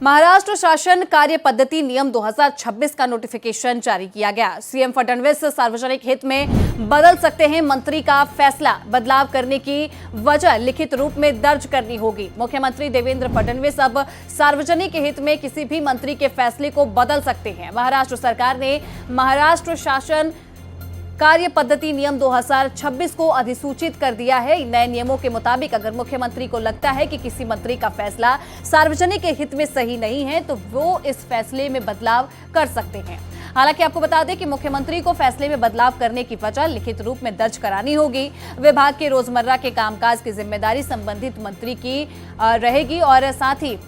महाराष्ट्र शासन कार्य पद्धति नियम 2026 का नोटिफिकेशन जारी किया गया। सीएम फडणवीस सार्वजनिक हित में बदल सकते हैं मंत्री का फैसला। बदलाव करने की वजह लिखित रूप में दर्ज करनी होगी। मुख्यमंत्री देवेंद्र फडणवीस अब सार्वजनिक हित में किसी भी मंत्री के फैसले को बदल सकते हैं। महाराष्ट्र सरकार ने महाराष्ट्र शासन कार्य पद्धति नियम 2026 को अधिसूचित कर दिया है। नए नियमों के मुताबिक अगर मुख्यमंत्री को लगता है कि किसी मंत्री का फैसला सार्वजनिक हित में सही नहीं है तो वो इस फैसले में बदलाव कर सकते हैं। हालांकि आपको बता दें कि मुख्यमंत्री को फैसले में बदलाव करने की वजह लिखित रूप में दर्ज करानी होगी। विभाग के रोजमर्रा के कामकाज की जिम्मेदारी संबंधित मंत्री की रहेगी और साथ ही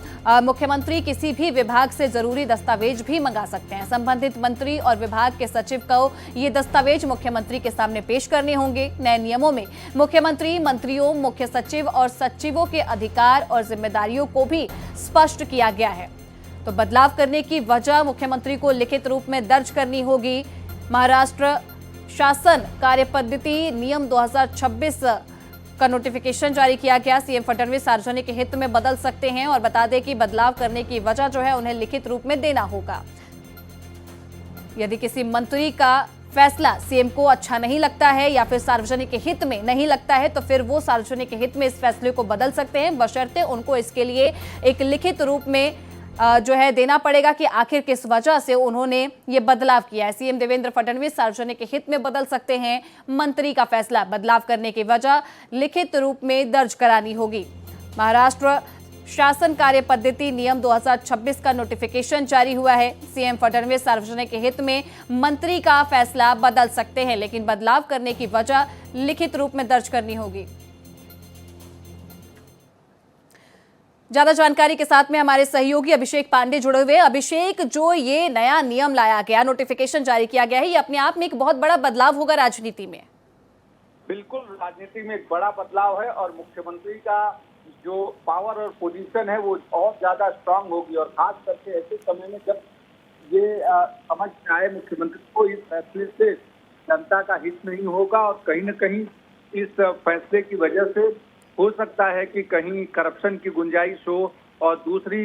मुख्यमंत्री किसी भी विभाग से जरूरी दस्तावेज भी मंगा सकते हैं। संबंधित मंत्री और विभाग के सचिव को ये दस्तावेज मुख्यमंत्री के सामने पेश करने होंगे। नए नियमों में मुख्यमंत्री, मंत्रियों, मुख्य सचिव और सचिवों के अधिकार और जिम्मेदारियों को भी स्पष्ट किया गया है। तो बदलाव करने की वजह मुख्यमंत्री को लिखित रूप में दर्ज करनी होगी। महाराष्ट्र शासन कार्य पद्धति नियम 2026 का नोटिफिकेशन जारी किया गया। सीएम फडणवीस सार्वजनिक हित में बदल सकते हैं और बता दें कि बदलाव करने की वजह जो है उन्हें लिखित रूप में देना होगा। यदि किसी मंत्री का फैसला सीएम को अच्छा नहीं लगता है या फिर सार्वजनिक हित में नहीं लगता है तो फिर वो सार्वजनिक हित में इस फैसले को बदल सकते हैं, बशर्ते उनको इसके लिए एक लिखित रूप में जो है देना पड़ेगा कि आखिर किस वजह से उन्होंने ये बदलाव किया है। सीएम देवेंद्र फडणवीस सार्वजनिक हित में बदल सकते हैं मंत्री का फैसला। बदलाव करने की वजह लिखित रूप में दर्ज करानी होगी। महाराष्ट्र शासन कार्य पद्धति नियम 2026 का नोटिफिकेशन जारी हुआ है। सीएम फडणवीस सार्वजनिक हित में मंत्री का फैसला बदल सकते हैं, लेकिन बदलाव करने की वजह लिखित रूप में दर्ज करनी होगी। ज्यादा जानकारी के साथ में हमारे सहयोगी अभिषेक पांडे जुड़े हुए। अभिषेक, जो ये नया नियम लाया गया, नोटिफिकेशन जारी किया गया है, ये अपने आप में एक बहुत बड़ा बदलाव होगा राजनीति में। बिल्कुल, राजनीति में एक बड़ा बदलाव है और मुख्यमंत्री का जो पावर और पोजीशन है वो और ज्यादा स्ट्रांग होगी। और खास करके ऐसे समय में जब ये समझ में आए मुख्यमंत्री को इस फैसले से जनता का हित नहीं होगा और कहीं न कहीं इस फैसले की वजह से हो सकता है कि कहीं करप्शन की गुंजाइश हो और दूसरी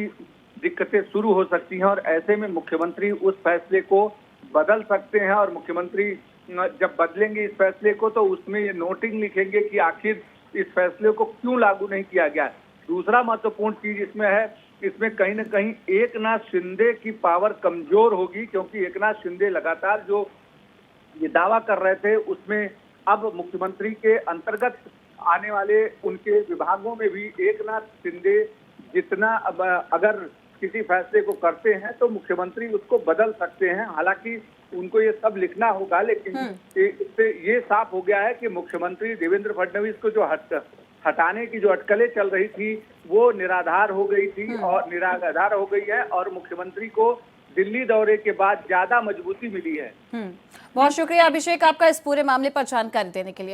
दिक्कतें शुरू हो सकती हैं। और ऐसे में मुख्यमंत्री उस फैसले को बदल सकते हैं और मुख्यमंत्री जब बदलेंगे इस फैसले को तो उसमें ये नोटिंग लिखेंगे कि आखिर इस फैसले को क्यों लागू नहीं किया गया। दूसरा महत्वपूर्ण चीज इसमें है, इसमें कहीं न कहीं एकनाथ शिंदे की पावर कमजोर होगी, क्योंकि एकनाथ शिंदे लगातार जो ये दावा कर रहे थे उसमें अब मुख्यमंत्री के अंतर्गत आने वाले उनके विभागों में भी एकनाथ शिंदे जितना अब अगर किसी फैसले को करते हैं तो मुख्यमंत्री उसको बदल सकते हैं। हालांकि उनको ये सब लिखना होगा, लेकिन इससे ये साफ हो गया है कि मुख्यमंत्री देवेंद्र फडणवीस को जो हटाने की जो अटकलें चल रही थी वो निराधार हो गई थी और निराधार हो गई है और मुख्यमंत्री को दिल्ली दौरे के बाद ज्यादा मजबूती मिली है। बहुत शुक्रिया अभिषेक आपका इस पूरे मामले पर जानकारी देने के लिए।